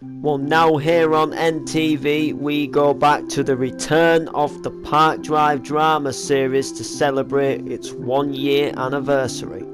Well, now here on NTV, we go back to the return of the Park Drive drama series to celebrate its 1 year anniversary.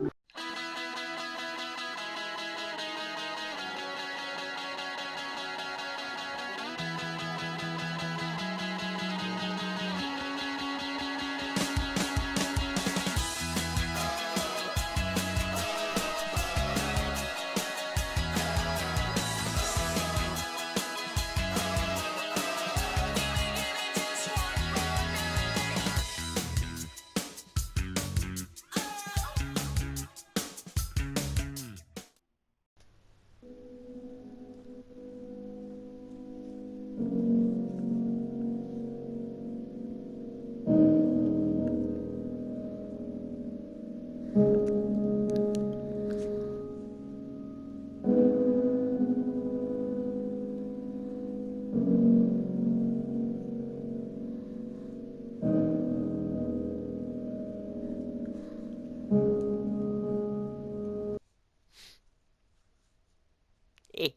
Eh.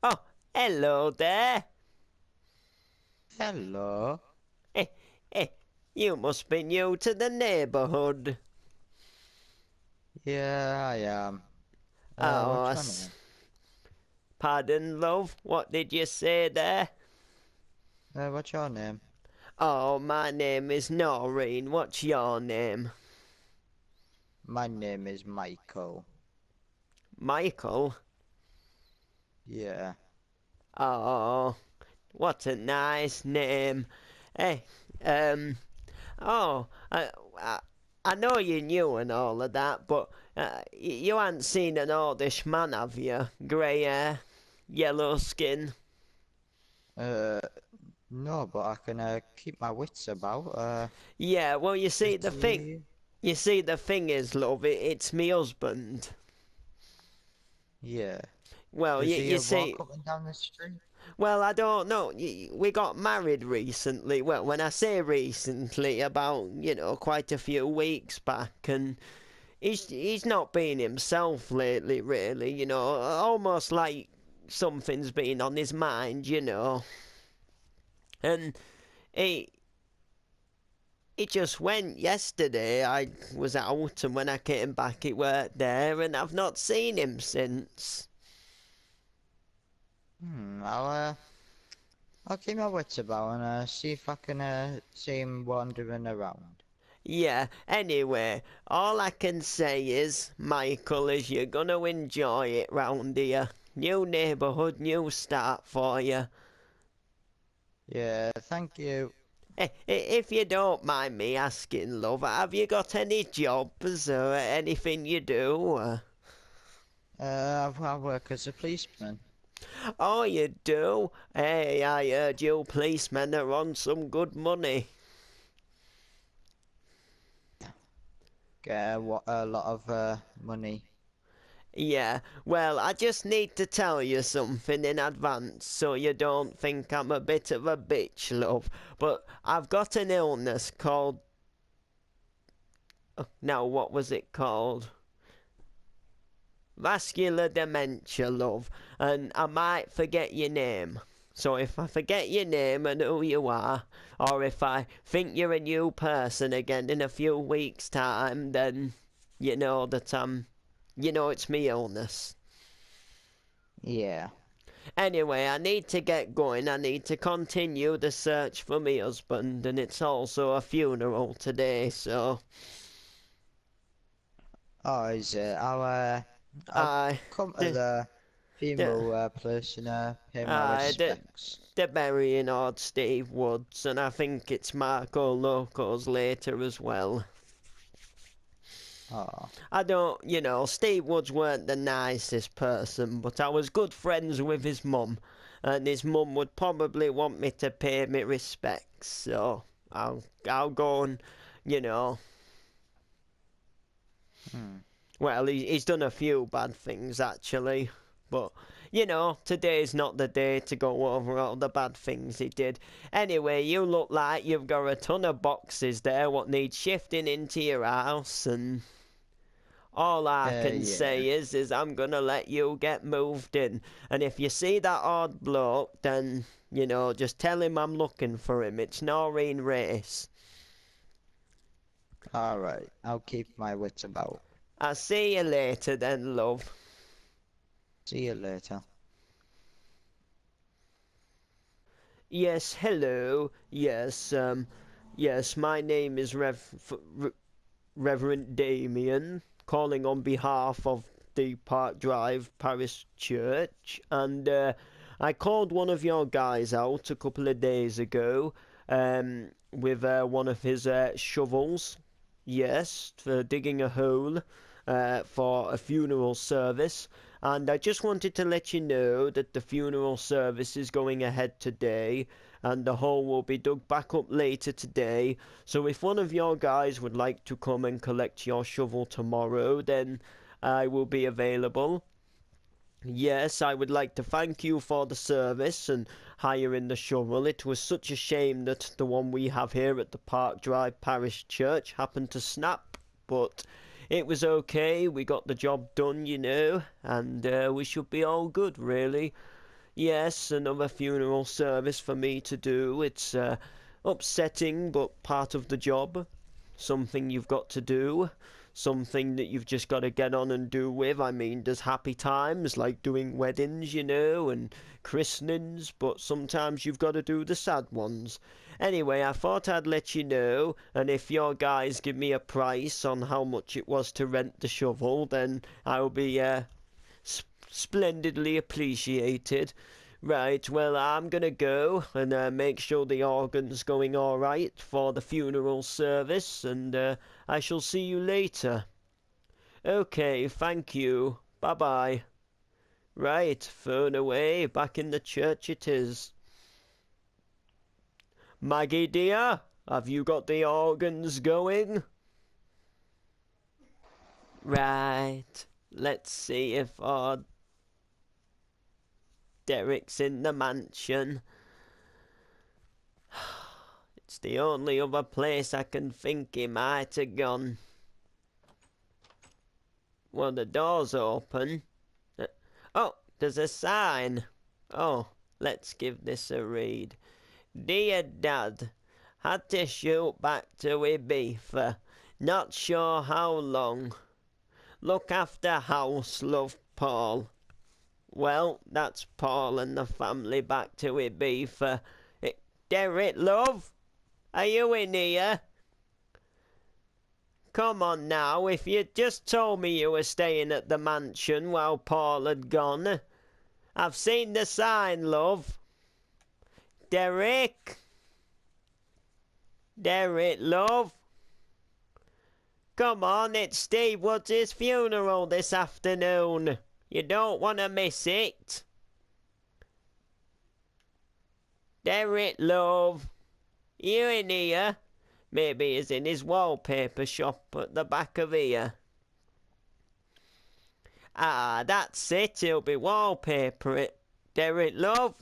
Oh, hello there. Hello. Eh, eh, you must be new to the neighbourhood. Yeah, I am. Oh, What's your name? pardon, love, what did you say there? What's your name? Oh, my name is Noreen. What's your name? My name is Michael. Michael? Yeah. Oh, what a nice name. Hey, um, oh, I know you're new and all of that, but you ain't seen an oldish man, have you? Grey hair, yellow skin. Uh, no, but I can keep my wits about. Yeah, well, Is he? you see, the thing is, love, it's me husband. Yeah. Well, Does he you walk see, up and down the street? well, I don't know. We got married recently. Well, when I say recently, about, quite a few weeks back, and he's not been himself lately, really. Almost like something's been on his mind. And he he just went yesterday. I was out, and when I came back, he weren't there, and I've not seen him since. I'll keep my wits about and see if I can see him wandering around. Yeah, anyway, all I can say is, Michael, is you're gonna enjoy it round here. New neighbourhood, new start for you. Yeah, thank you. If you don't mind me asking, love, have you got any jobs or anything you do? I work as a policeman. Oh, you do? Hey, I heard you policemen are on some good money. Get a lot of money. Yeah, well, I just need to tell you something in advance so you don't think I'm a bit of a bitch, love. But I've got an illness called. Now, what was it called? Vascular dementia, love. And I might forget your name. So if I forget your name and who you are, or if I think you're a new person again in a few weeks' time, then you know that it's me illness. Yeah. Anyway, I need to get going. I need to continue the search for me husband, and it's also a funeral today, so Oh, is it? I'll I come to the the the funeral place and pay my I the respects. the burying old Steve Woods, and I think it's Marco Locos later as well. Oh, I don't, Steve Woods weren't the nicest person, but I was good friends with his mum, and his mum would probably want me to pay me respects, so I'll go and, you know, hmm. well, he's done a few bad things actually, but today's not the day to go over all the bad things he did. Anyway, you look like you've got a ton of boxes there what need shifting into your house, and All I can Yeah. say is I'm gonna let you get moved in. And if you see that odd bloke, then, you know, just tell him I'm looking for him. It's Noreen Race. Alright, I'll keep my wits about. I'll see you later then, love. See you later. Yes, hello. Yes, my name is Reverend Damien, calling on behalf of the Park Drive Parish Church, and I called one of your guys out a couple of days ago with one of his shovels. Yes, for digging a hole for a funeral service. And I just wanted to let you know that the funeral service is going ahead today, and the hole will be dug back up later today. So if one of your guys would like to come and collect your shovel tomorrow, then I will be available. Yes, I would like to thank you for the service and hiring the shovel. It was such a shame that the one we have here at the Park Drive Parish Church happened to snap, but it was okay. We got the job done, you know, and we should be all good, really. Yes, another funeral service for me to do. It's upsetting, but part of the job. Something you've got to do. Something that you've just got to get on and do with. I mean, there's happy times like doing weddings, you know, and christenings, but sometimes you've got to do the sad ones. Anyway, I thought I'd let you know, and if your guys give me a price on how much it was to rent the shovel, then I'll be splendidly appreciated. Right, well, I'm gonna go and make sure the organ's going alright for the funeral service, and I shall see you later. Okay, thank you. Bye bye. Right, phone away, back in the church it is. Maggie dear, have you got the organs going? Right, let's see if our Derek's in the mansion. It's the only other place I can think he might have gone. Well, the door's open. Oh, there's a sign. Oh, let's give this a read. Dear Dad, had to shoot back to Ibiza. Not sure how long. Look after house, love, Paul. Well, that's Paul and the family back to Ibiza. Derek, love, are you in here? Come on now, if you'd just told me you were staying at the mansion while Paul had gone. I've seen the sign, love. Derek? Derek, love? Come on, it's Steve Woods' funeral this afternoon. You don't want to miss it. Derek, love. You in here? Maybe he's in his wallpaper shop at the back of here. Ah, that's it. He'll be wallpaper it. Derek, love.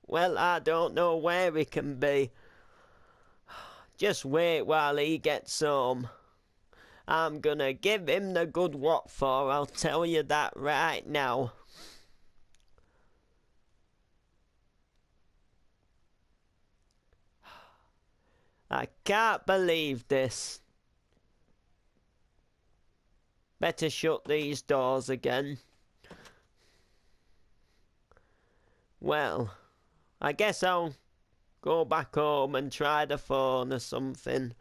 Well, I don't know where he can be. Just wait while he gets home. I'm gonna give him the good what for, I'll tell you that right now. I can't believe this. Better shut these doors again. Well, I guess I'll go back home and try the phone or something.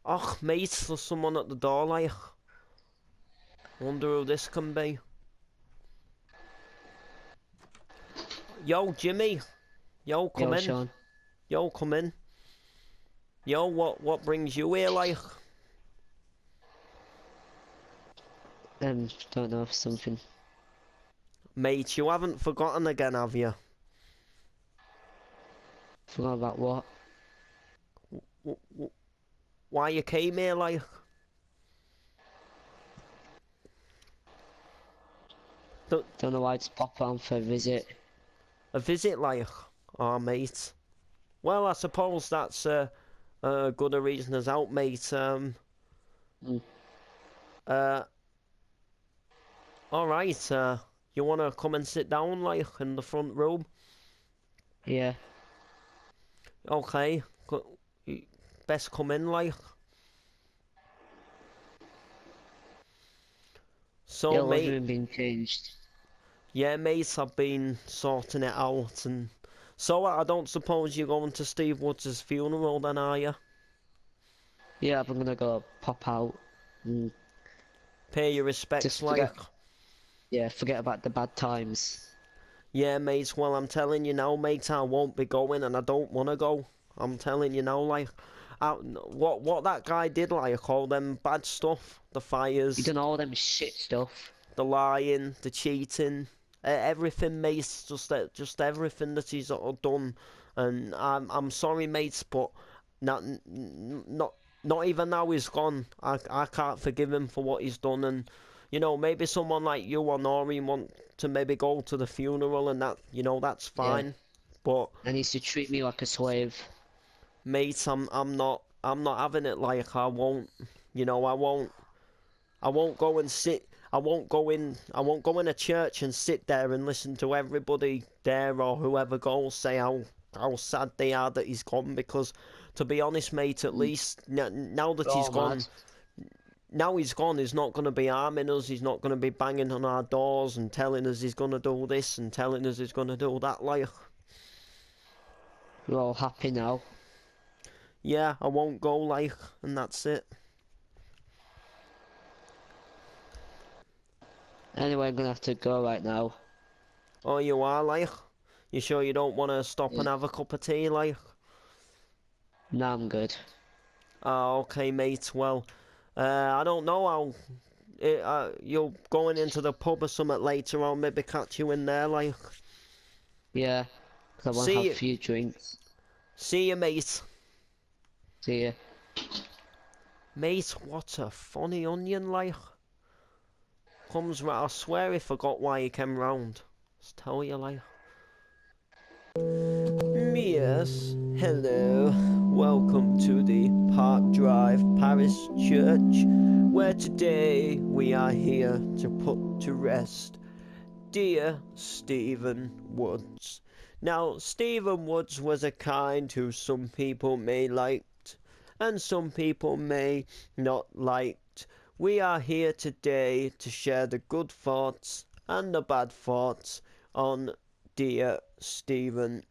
Och, mate, there's someone at the door, like. Wonder who this can be. Yo, Jimmy. Yo, come Yo, in. Sean. Yo, come in. Yo, what brings you here, like? Don't know if something. Mate, you haven't forgotten again, have you? Forgot about what? Why you came here, like? Don't know why to pop on for a visit. A visit, like, oh, mate. Well, I suppose that's good a reason as out, mate. Mm. All right. You wanna come and sit down, like, in the front room? Yeah. Okay. Best come in, like. So, Your mate. living room been changed. Yeah, mate. I've been sorting it out, and so I don't suppose you're going to Steve Woods' funeral, then, are you? Yeah, I'm gonna go pop out and Pay your respects, just like. forget about the bad times. Yeah, mate, well, I'm telling you now, mate, I won't be going, and I don't want to go. I'm telling you now, like, what that guy did, like, all them bad stuff, the You fires, done all them shit stuff. the lying, the cheating, everything, mate, just everything that he's done, and I'm sorry, mate, but not even now he's gone. I can't forgive him for what he's done, and you know, maybe someone like you or Noreen want to maybe go to the funeral, and that, you know, that's fine. But And he used to treat me like a slave. mate, I'm not having it. Like, I won't, you know, I won't go and sit. I won't go in a church and sit there and listen to everybody there or whoever goes say how sad they are that he's gone, because to be honest, mate, at least now that he's Oh, gone. mad. Now he's gone, he's not going to be harming us, he's not going to be banging on our doors and telling us he's going to do this and telling us he's going to do that, like. We're all happy now. Yeah, I won't go, like, and that's it. Anyway, I'm gonna have to go right now. Oh, you are, like? You sure you don't want to stop Yeah. and have a cup of tea, like? Nah, I'm good. Ah, okay, mate, well, I don't know how... you're going into the pub or something later, I'll maybe catch you in there, like. Yeah, 'cause I want to See have you. a few drinks. See you, mate. See ya. Mate, what a funny onion, like. Comes right, I swear he forgot why he came round. Just tell you, like. Yes, hello. Welcome to the Park Drive Parish Church, where today we are here to put to rest dear Stephen Woods. Now, Stephen Woods was a kind who some people may liked, and some people may not liked. We are here today to share the good thoughts and the bad thoughts on dear Stephen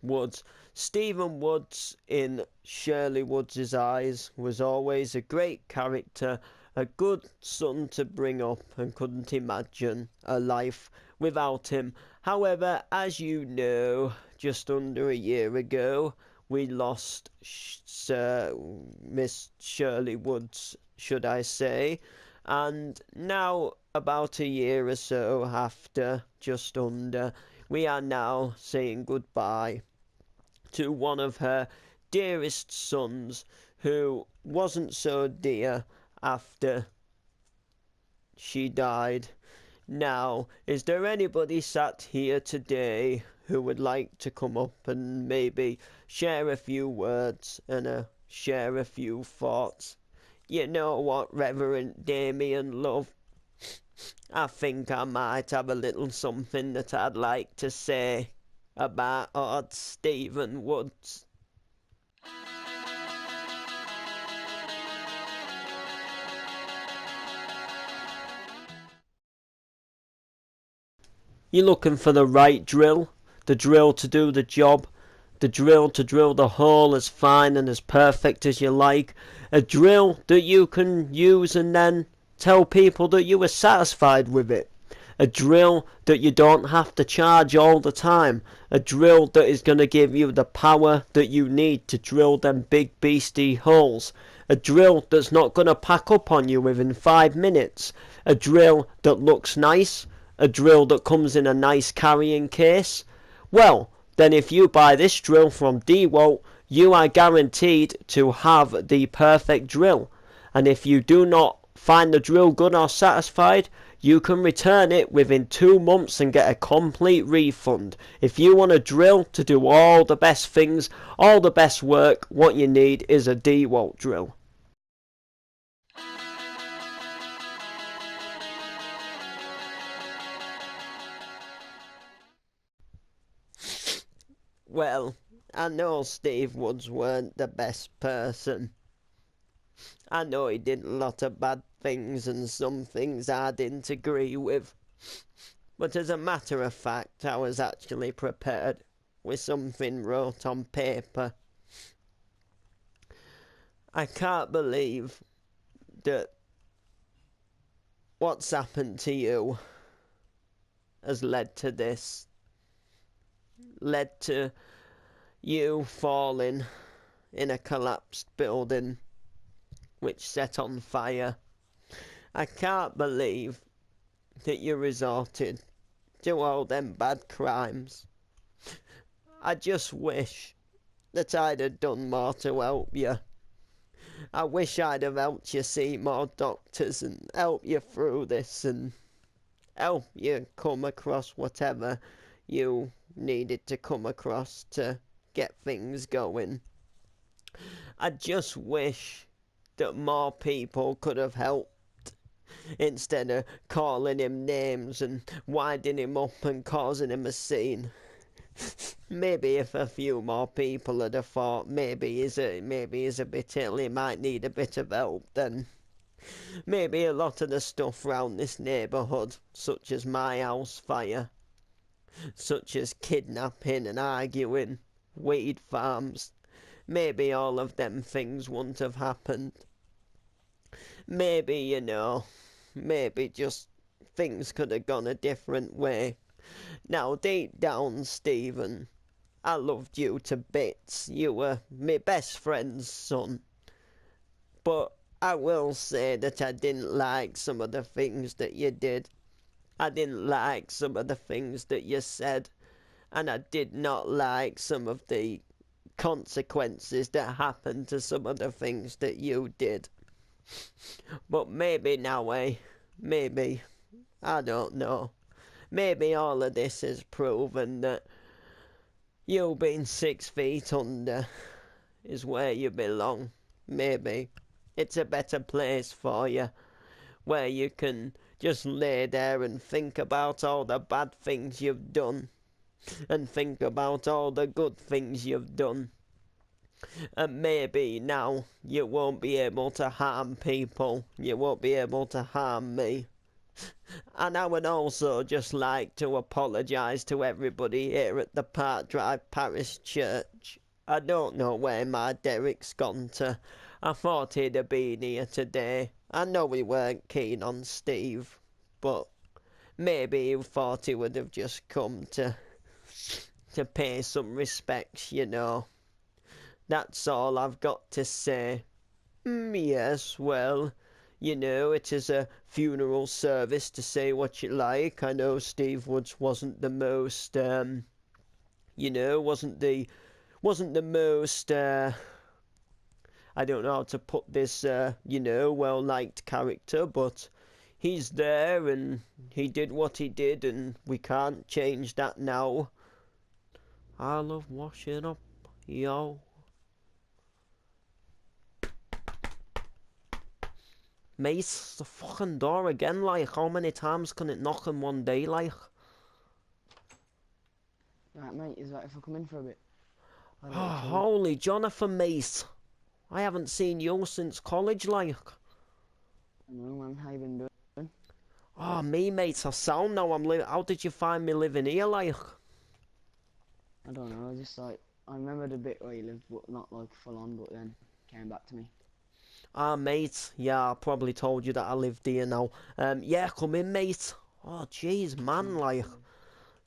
Woods. Stephen Woods, in Shirley Woods' eyes, was always a great character, a good son to bring up, and couldn't imagine a life without him. However, as you know, just under a year ago, we lost Miss Shirley Woods, should I say, and now, about a year or so after, just under, we are now saying goodbye to one of her dearest sons, who wasn't so dear after she died. Now, is there anybody sat here today who would like to come up and maybe share a few words and share a few thoughts? You know what, Reverend Damien, love? I think I might have a little something that I'd like to say about old Stephen Woods. You're looking for the right drill, the drill to do the job, the drill to drill the hole as fine and as perfect as you like, a drill that you can use and then tell people that you were satisfied with it, a drill that you don't have to charge all the time, a drill that is going to give you the power that you need to drill them big beastie holes, a drill that's not going to pack up on you within 5 minutes, a drill that looks nice, a drill that comes in a nice carrying case. Well, then if you buy this drill from DeWalt, you are guaranteed to have the perfect drill. And if you do not find the drill good or satisfied, You can return it within 2 months and get a complete refund. If you want a drill to do all the best things, all the best work, what you need is a DeWalt drill. Well, I know Steve Woods weren't the best person. I know he did a lot of bad things and some things I didn't agree with. But as a matter of fact, I was actually prepared with something wrote on paper. I can't believe that what's happened to you has led to this. Led to you falling in a collapsed building which set on fire. I can't believe that you resorted to all them bad crimes. I just wish that I'd have done more to help you. I wish I'd have helped you see more doctors and help you through this and help you come across whatever you needed to come across to get things going. I just wish that more people could have helped instead of calling him names and winding him up and causing him a scene. Maybe if a few more people had have thought maybe he's a bit ill, he might need a bit of help, then maybe a lot of the stuff round this neighbourhood, such as my house fire, such as kidnapping and arguing, weed farms, maybe all of them things wouldn't have happened. Maybe, you know, maybe just things could have gone a different way. Now, deep down, Stephen, I loved you to bits. You were my best friend's son. But I will say that I didn't like some of the things that you did. I didn't like some of the things that you said. And I did not like some of the consequences that happened to some of the things that you did. But maybe now, maybe, I don't know. Maybe all of this has proven that you being 6 feet under is where you belong. Maybe it's a better place for you, where you can just lay there and think about all the bad things you've done, and think about all the good things you've done. And maybe now you won't be able to harm people, you won't be able to harm me. And I would also just like to apologise to everybody here at the Park Drive Parish Church. I don't know where my Derek's gone to. I thought he'd have been here today. I know we weren't keen on Steve, but maybe he thought he would have just come to pay some respects, you know. That's all I've got to say. Yes, well, you know, it is a funeral service, to say what you like. I know Steve Woods wasn't the most, you know, wasn't the most, I don't know how to put this, you know, well-liked character, but he's there and he did what he did and we can't change that now. I love washing up, yo. Mate, the fucking door again, like, how many times can it knock in one day, like? Right, mate, is that if I come in for a bit? Oh, holy Jonathan, mate. I haven't seen you since college, like. I know, man, how you been doing? Oh, me, mate, I sound now. How did you find me living here, like? I don't know, just like, I remembered a bit where you lived, but not like full on, but then came back to me. Ah, mate, yeah, I probably told you that I lived here now. Yeah, come in, mate. Oh, jeez, man, like,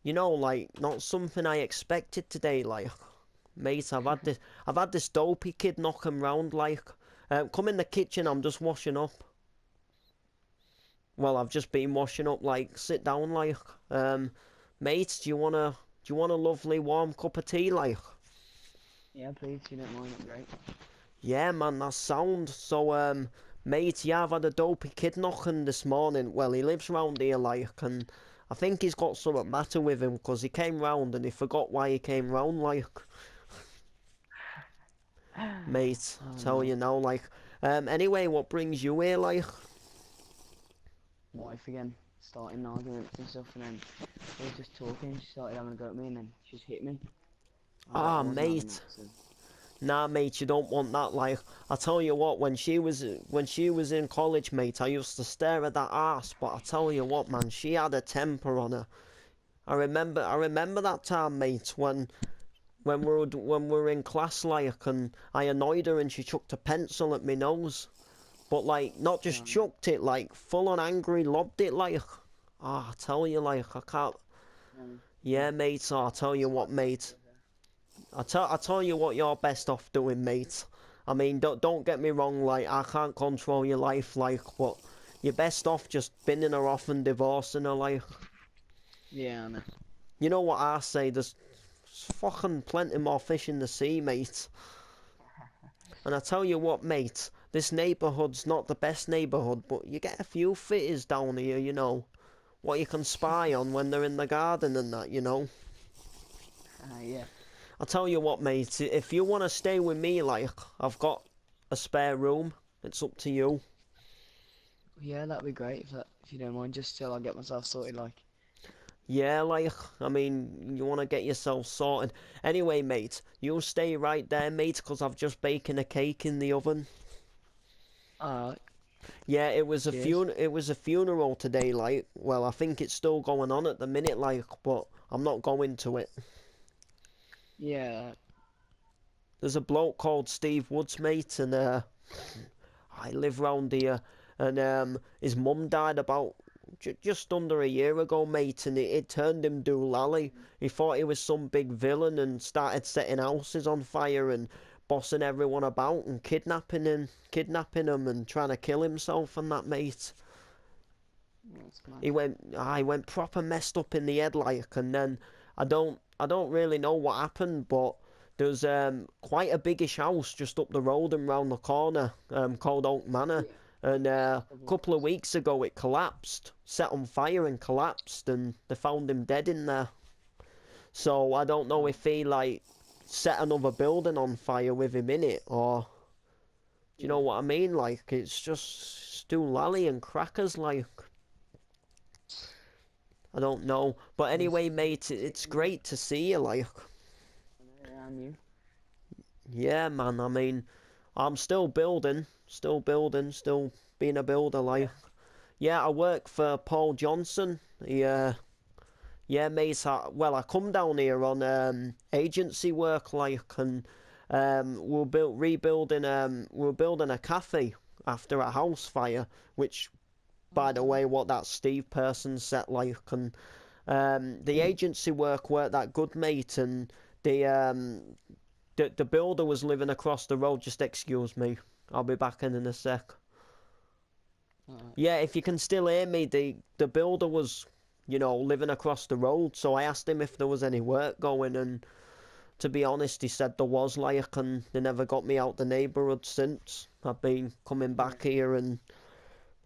you know, like, not something I expected today, like. Mate, I've had this dopey kid knocking round, like. Come in the kitchen, I'm just washing up. Well, I've just been washing up, like, sit down, like. Mate, do you want a lovely warm cup of tea, like? Yeah, please, you don't mind, that's great. Yeah, man, that's sound. So, Mate, yeah, I've had a dopey kid knocking this morning. Well, he lives round here, like, and I think he's got something matter with him, 'cause he came round and he forgot why he came round, like. Mate, Oh, tell no. you now, like. Anyway, what brings you here, like? Wife again, starting arguments and stuff, and then we were just talking. She started having a go at me, and then she just hit me. Ah, I wasn't having mate. that, so. Nah, mate, you don't want that. Like, I tell you what, when she was in college, mate, I used to stare at that ass. But I tell you what, man, she had a temper on her. I remember that time, mate, when we were in class, like, and I annoyed her and she chucked a pencil at my nose. But like, not just chucked it, like, full on angry, lobbed it, like. Ah, I tell you, like, I can't. Yeah, mate. So I tell you what, mate. I tell you what, you're best off doing, mate. I mean, don't get me wrong, like, I can't control your life, like, but you're best off just binning her off and divorcing her, like. Yeah, I know. You know what I say? There's fucking plenty more fish in the sea, mate. And I tell you what, mate, this neighbourhood's not the best neighbourhood, but you get a few fitters down here, you know, what you can spy on when they're in the garden and that, you know. Yeah. I'll tell you what, mate, if you want to stay with me, like, I've got a spare room. It's up to you. Yeah, that'd be great if you don't mind, just till I get myself sorted, like. Yeah, like, I mean, you want to get yourself sorted. Anyway, mate, you stay right there, mate, 'cause I've just baking a cake in the oven. Alright. Yeah, it was a Cheers. funeral today, like. Well, I think it's still going on at the minute, like, but I'm not going to it. Yeah. There's a bloke called Steve Woods, mate, and I live round here, and his mum died about just under a year ago, mate, and it turned him doolally. He thought he was some big villain and started setting houses on fire and bossing everyone about and kidnapping them and trying to kill himself and that, mate. That's He mad. went proper messed up in the head, like, and then I don't really know what happened, but there's quite a biggish house just up the road and round the corner, called Oak Manor, and a couple of weeks ago it collapsed, set on fire and collapsed, and they found him dead in there. So I don't know if he like set another building on fire with him in it, or do you know what I mean? Like, it's just stew lally and crackers, like. I don't know. But anyway, mate, it's great to see you, like. Yeah, and you. Yeah, man, I mean, I'm still building, still being a builder, like. Yeah, I work for Paul Johnson. Yeah, mate, I come down here on agency work, like, and we're building a cafe after a house fire, which, by the way, what that Steve person set, like, and the agency work weren't that good, mate, and the builder was living across the road. Just excuse me, I'll be back in a sec. Yeah, if you can still hear me, the builder was, you know, living across the road, so I asked him if there was any work going, and to be honest, he said there was, like, and they never got me out the neighbourhood since. I've been coming back here, and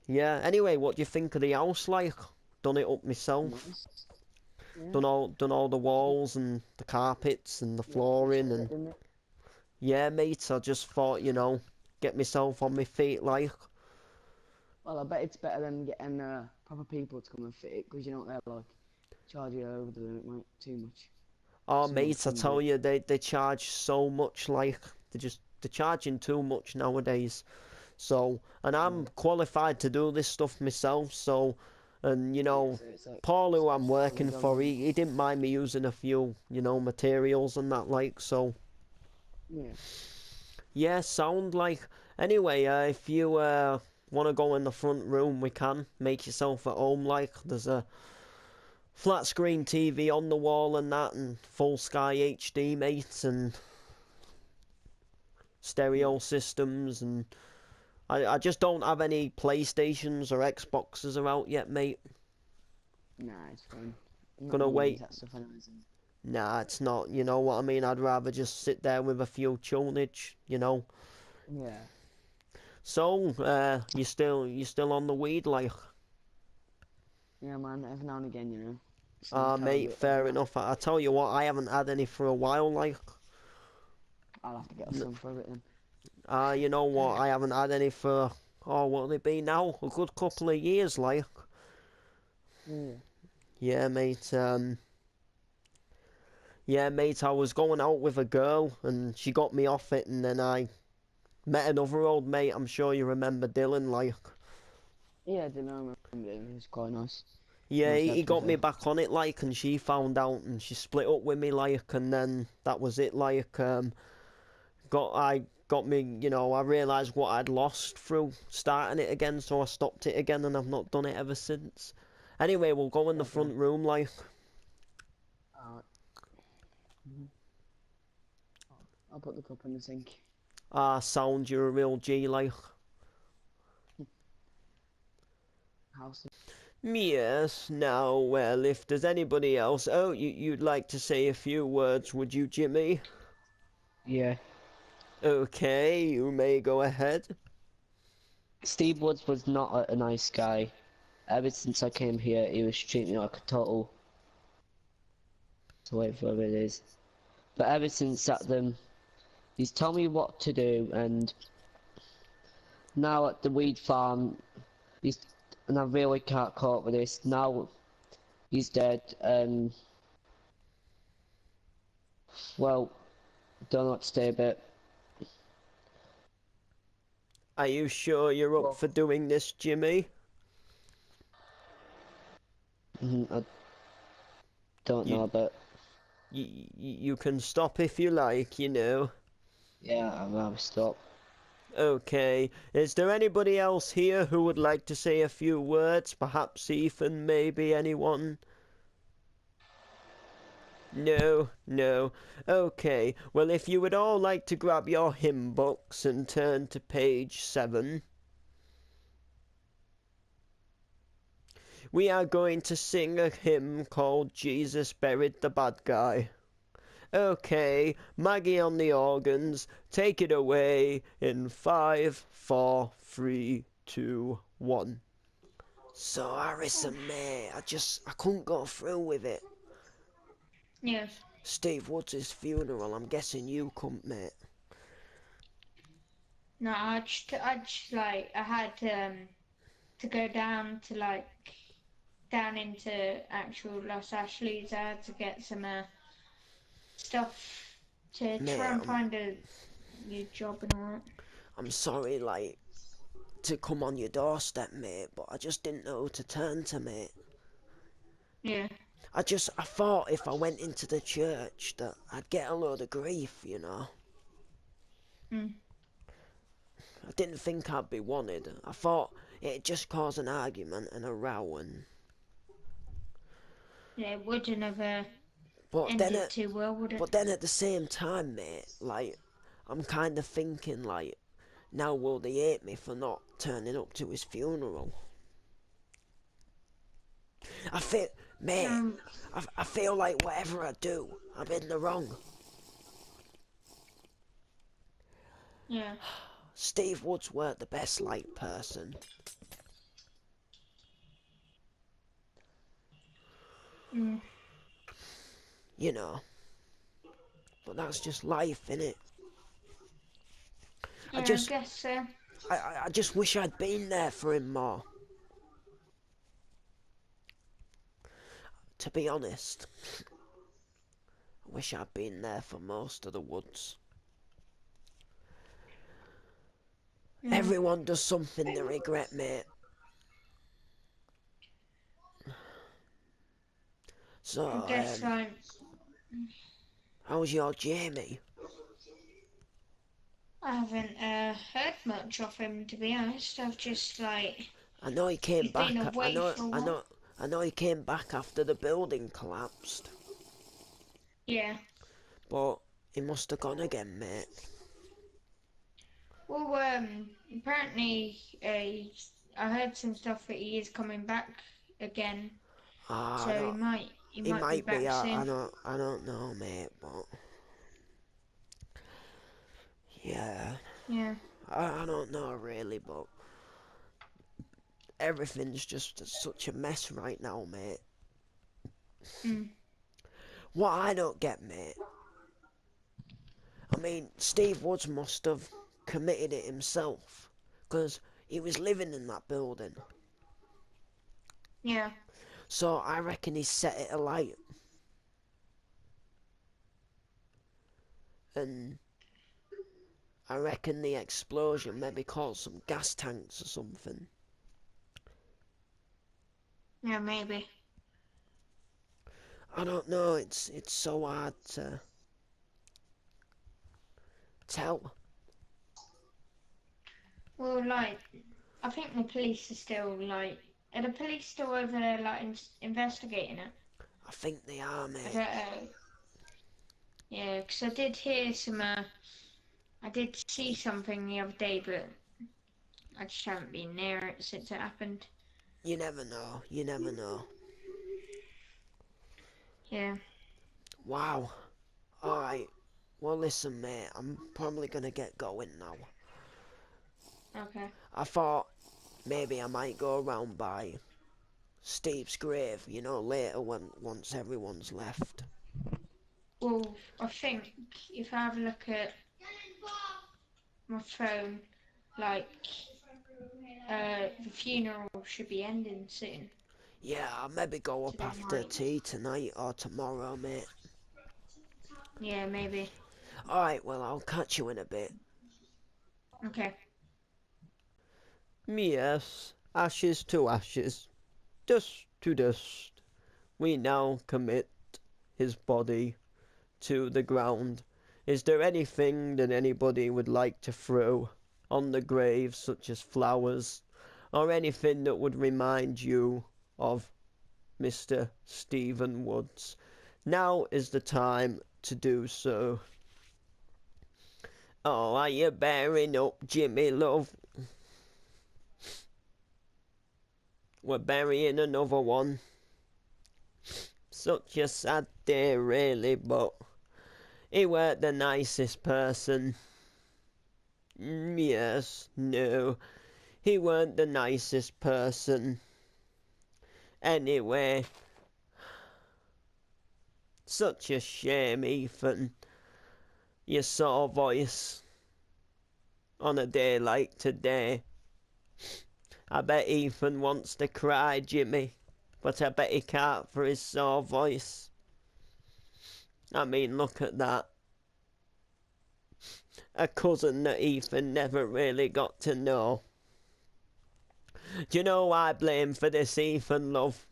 yeah. Anyway, what do you think of the house, like? Done it up myself. Nice. Yeah. Done all the walls and the carpets and the flooring, and Didn't it? yeah, mate, I just thought, you know, get myself on my feet, like. Well, I bet it's better than getting proper people to come and fit it, because you know what they're like. Charge you over the limit, mate. Too much. Oh, Some mate, I some tell do. you, they charge so much, like, they're charging too much nowadays. So, and I'm qualified to do this stuff myself, so, and, you know, So it's like, Paul, who I'm just working follow for, them. he didn't mind me using a few, you know, materials and that, like, so, Yeah. yeah, sound like. Anyway, if you want to go in the front room, we can. Make yourself at home, like, there's a flat screen TV on the wall and that, and full sky HD, mate, and stereo systems, and I just don't have any PlayStations or Xboxes are out yet, mate. Nah, it's fine. I'm not Gonna gonna use wait. that stuff anyways. Nah, it's not, you know what I mean? I'd rather just sit there with a few tunage, you know. Yeah. So, you still on the weed, like? Yeah, man. Every now and again, you know. It's nice to have a Mate, bit fair every now- enough. I tell you what, I haven't had any for a while, like. I'll have to get some for it then. You know what, I haven't had any for, oh, what'll it be now? A good couple of years, like. Yeah. Yeah, mate, yeah, mate, I was going out with a girl, and she got me off it, and then I met another old mate. I'm sure you remember Dylan, like. Yeah, I don't know. I remember him. He was quite nice. Yeah, Nice he, lad, he to be got me fair. back on it, like, and she found out, and she split up with me, like, and then that was it, like, got me, you know, I realised what I'd lost through starting it again, so I stopped it again, and I've not done it ever since. Anyway, we'll go in the Fair front play. room, like. Alright. I'll put the cup in the sink. Sound, you're a real G, like. House. Yes, now, well, if there's anybody else... Oh, you'd like to say a few words, would you, Jimmy? Yeah. Okay, you may go ahead. Steve Woods was not a nice guy. Ever since I came here, he was treating me like a total. So whatever it is. But ever since that, he's told me what to do, and now at the weed farm, he's, and I really can't cope with this. Now he's dead, and well, don't know what to say, but Are you sure you're up Well- for doing this, Jimmy? I don't You- know, but You can stop if you like, you know. yeah, I'd rather stop. Okay, is there anybody else here who would like to say a few words? Perhaps Ethan, maybe anyone? No, no. Okay, well, if you would all like to grab your hymn books and turn to page 7. We are going to sing a hymn called Jesus Buried the Bad Guy. Okay, Maggie on the organs, take it away in 5, 4, 3, 2, 1. So, Harrison, mate, I couldn't go through with it. Yes. Steve Woods' funeral, I'm guessing you couldn't, mate. No, I had to go down to down into actual Los Ashley's. I had to get some stuff to Mate, try and find a new job and all that. I'm sorry, like, to come on your doorstep, mate, but I just didn't know who to turn to, mate. Yeah. I thought if I went into the church that I'd get a load of grief, you know. Mm. I didn't think I'd be wanted. I thought it'd just cause an argument and a row and... Yeah, it wouldn't have But ended too well, would it? But then at the same time, mate, like, I'm kind of thinking, like, now will they hate me for not turning up to his funeral? I feel, mate, I feel like whatever I do, I'm in the wrong. Yeah. Steve Woods weren't the best liked person. Mm. You know. But that's just life, innit? Yeah, just- I guess so. I just wish I'd been there for him more. To be honest, I wish I'd been there for most of the Woods. Yeah. Everyone does something they regret, mate. So, I guess how's your Jamie? I haven't heard much of him, to be honest. I've just I know he came He's back. been away for a while. I know he came back after the building collapsed, yeah. but he must have gone again, mate. Well, apparently, I heard some stuff that he is coming back again, Ah, so I don't- he he might be back soon. I don't know, mate, but yeah, Yeah. I don't know really, but everything's just such a mess right now, mate. Mm. What I don't get, mate, I mean, Steve Woods must have committed it himself, because he was living in that building. Yeah. So I reckon he set it alight. And I reckon the explosion maybe caused some gas tanks or something. Yeah, maybe. I don't know, it's so hard to tell. Well, like, I think the police are still like, are the police still over there like investigating it? I think they are, I mate. don't know. Yeah, 'cause I did hear some. I did see something the other day, but I just haven't been near it since it happened. You never know, you never know. Yeah. Wow. Alright. Well, listen, mate, I'm probably gonna get going now. Okay. I thought maybe I might go around by Steve's grave, you know, later once everyone's left. Well, I think if I have a look at my phone, like, the funeral should be ending soon. Yeah, I'll maybe go up Today after night. tea tonight or tomorrow, mate. Yeah, maybe. Alright, well, I'll catch you in a bit. Okay. Yes, ashes to ashes, dust to dust. We now commit his body to the ground. Is there anything that anybody would like to throw on the grave, such as flowers, or anything that would remind you of Mr. Stephen Woods? Now is the time to do so. Oh, are you bearing up, Jimmy, love? We're burying another one. Such a sad day, really, but he weren't the nicest person. Yes, no, he weren't the nicest person. Anyway, such a shame, Ethan. Your sore voice on a day like today. I bet Ethan wants to cry, Jimmy, but I bet he can't for his sore voice. I mean, look at that. A cousin that Ethan never really got to know. Do you know who I blame for this, Ethan, love?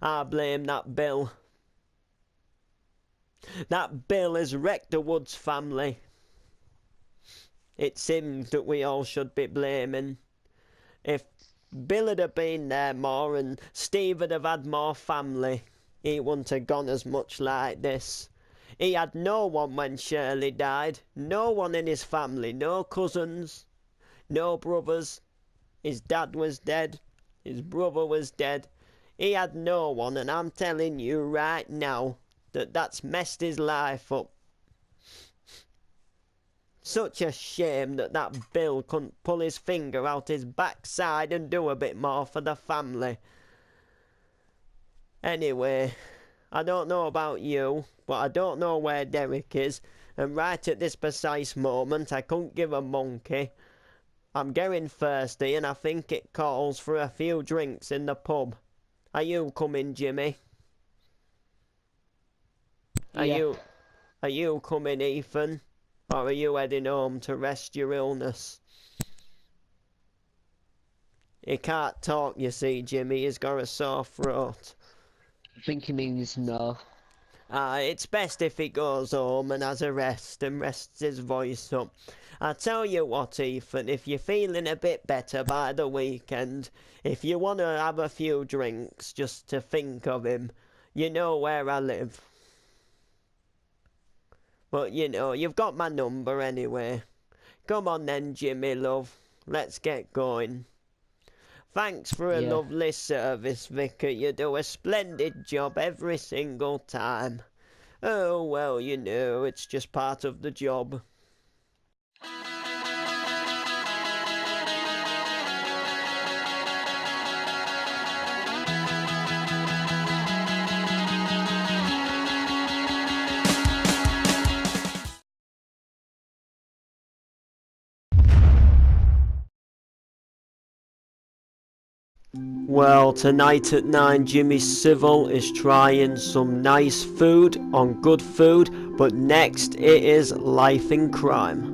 I blame that Bill. That Bill has wrecked the Woods family. It's him that we all should be blaming. If Bill had have been there more and Steve had have had more family, he wouldn't have gone as much like this. He had no one when Shirley died. No one in his family. No cousins. No brothers. His dad was dead. His brother was dead. He had no one, and I'm telling you right now that that's messed his life up. Such a shame that that Bill couldn't pull his finger out his backside and do a bit more for the family. Anyway, I don't know about you, but I don't know where Derek is, and right at this precise moment I couldn't give a monkey. I'm getting thirsty and I think it calls for a few drinks in the pub. Are you coming, Jimmy? Are Yeah. you coming, Ethan? Or are you heading home to rest your illness? He can't talk, you see, Jimmy. He's got a sore throat. I think he means no. It's best if he goes home and has a rest and rests his voice up. I tell you what, Ethan, if you're feeling a bit better by the weekend, if you want to have a few drinks just to think of him, you know where I live. But you know, you've got my number anyway. Come on then, Jimmy, love. Let's get going. Thanks for a Yeah. lovely service, Vicar. You do a splendid job every single time. Oh, well, you know, it's just part of the job. Well, tonight at 9, Jimmy Civil is trying some nice food on Good Food, but next it is Life in Crime.